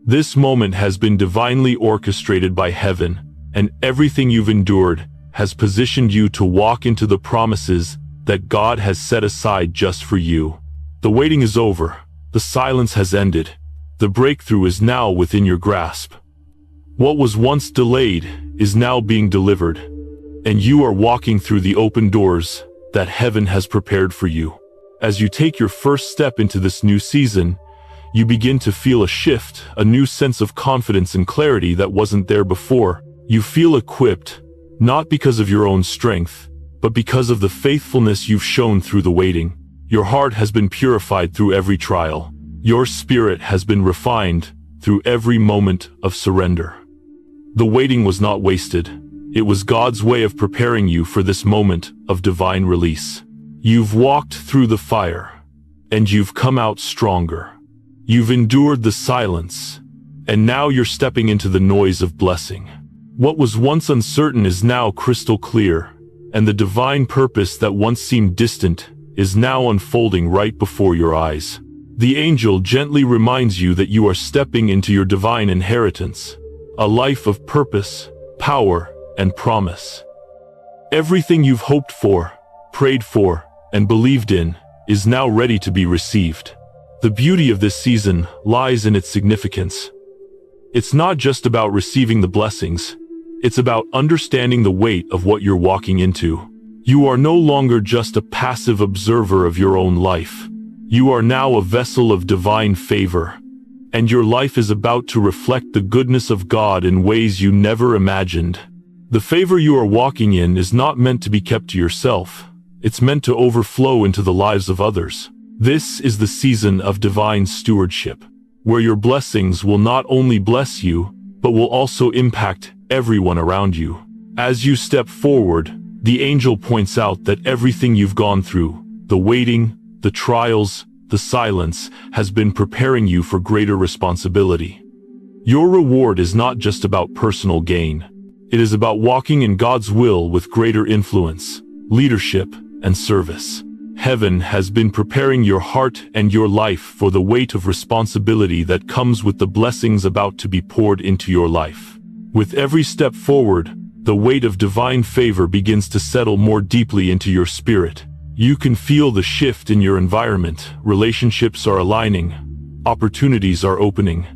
This moment has been divinely orchestrated by heaven, and everything you've endured has positioned you to walk into the promises that God has set aside just for you. The waiting is over. The silence has ended. The breakthrough is now within your grasp. What was once delayed is now being delivered, and you are walking through the open doors that heaven has prepared for you. As you take your first step into this new season, you begin to feel a shift, a new sense of confidence and clarity that wasn't there before. You feel equipped, not because of your own strength, but because of the faithfulness you've shown through the waiting. Your heart has been purified through every trial. Your spirit has been refined through every moment of surrender. The waiting was not wasted. It was God's way of preparing you for this moment of divine release. You've walked through the fire, and you've come out stronger. You've endured the silence, and now you're stepping into the noise of blessing. What was once uncertain is now crystal clear, and the divine purpose that once seemed distant is now unfolding right before your eyes. The angel gently reminds you that you are stepping into your divine inheritance, a life of purpose, power, and promise. Everything you've hoped for, prayed for, and believed in is now ready to be received. The beauty of this season lies in its significance. It's not just about receiving the blessings, it's about understanding the weight of what you're walking into. You are no longer just a passive observer of your own life. You are now a vessel of divine favor, and your life is about to reflect the goodness of God in ways you never imagined. The favor you are walking in is not meant to be kept to yourself. It's meant to overflow into the lives of others. This is the season of divine stewardship, where your blessings will not only bless you, but will also impact everyone around you. As you step forward, the angel points out that everything you've gone through, the waiting, the trials, the silence, has been preparing you for greater responsibility. Your reward is not just about personal gain. It is about walking in God's will with greater influence, leadership, and service. Heaven has been preparing your heart and your life for the weight of responsibility that comes with the blessings about to be poured into your life. With every step forward, the weight of divine favor begins to settle more deeply into your spirit. You can feel the shift in your environment. Relationships are aligning, opportunities are opening,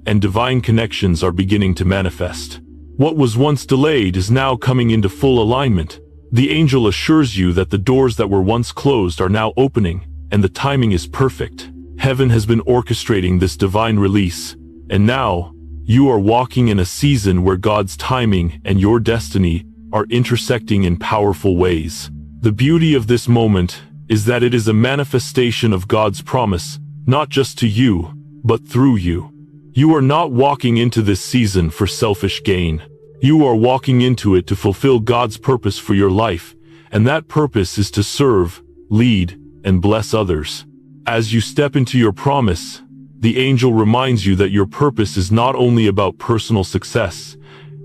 and divine connections are beginning to manifest. What was once delayed is now coming into full alignment. The angel assures you that the doors that were once closed are now opening, and the timing is perfect. Heaven has been orchestrating this divine release, and now, you are walking in a season where God's timing and your destiny are intersecting in powerful ways. The beauty of this moment is that it is a manifestation of God's promise, not just to you, but through you. You are not walking into this season for selfish gain. You are walking into it to fulfill God's purpose for your life, and that purpose is to serve, lead, and bless others. As you step into your promise, the angel reminds you that your purpose is not only about personal success,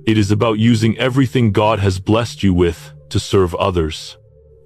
it is about using everything God has blessed you with to serve others.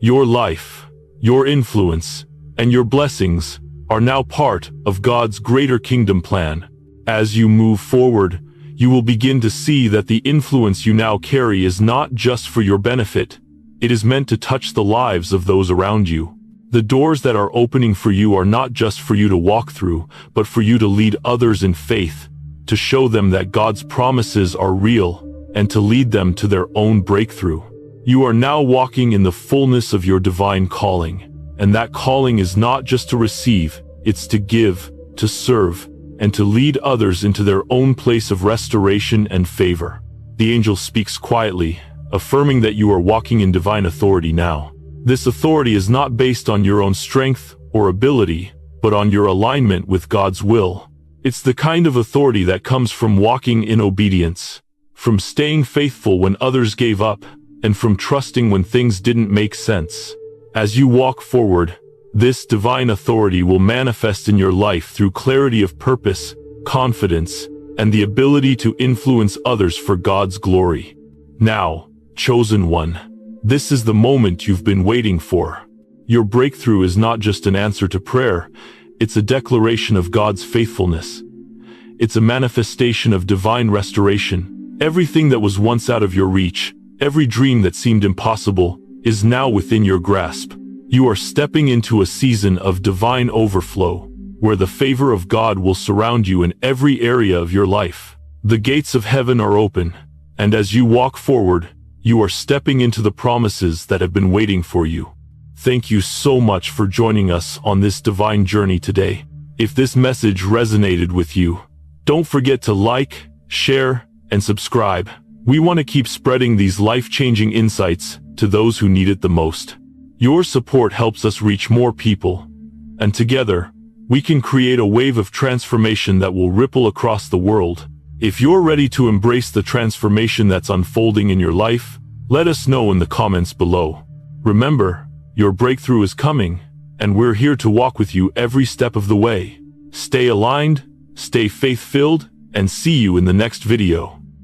Your life, your influence, and your blessings are now part of God's greater kingdom plan. As you move forward, you will begin to see that the influence you now carry is not just for your benefit. It is meant to touch the lives of those around you. The doors that are opening for you are not just for you to walk through, but for you to lead others in faith, to show them that God's promises are real, and to lead them to their own breakthrough. You are now walking in the fullness of your divine calling, and that calling is not just to receive, it's to give, to serve, and to lead others into their own place of restoration and favor. The angel speaks quietly, affirming that you are walking in divine authority now. This authority is not based on your own strength or ability, but on your alignment with God's will. It's the kind of authority that comes from walking in obedience, from staying faithful when others gave up, and from trusting when things didn't make sense. As you walk forward, this divine authority will manifest in your life through clarity of purpose, confidence, and the ability to influence others for God's glory. Now, chosen one, this is the moment you've been waiting for. Your breakthrough is not just an answer to prayer, it's a declaration of God's faithfulness. It's a manifestation of divine restoration. Everything that was once out of your reach, every dream that seemed impossible, is now within your grasp. You are stepping into a season of divine overflow, where the favor of God will surround you in every area of your life. The gates of heaven are open, and as you walk forward, you are stepping into the promises that have been waiting for you. Thank you so much for joining us on this divine journey today. If this message resonated with you, don't forget to like, share, and subscribe. We want to keep spreading these life-changing insights to those who need it the most. Your support helps us reach more people, and together, we can create a wave of transformation that will ripple across the world. If you're ready to embrace the transformation that's unfolding in your life, let us know in the comments below. Remember, your breakthrough is coming, and we're here to walk with you every step of the way. Stay aligned, stay faith-filled, and see you in the next video.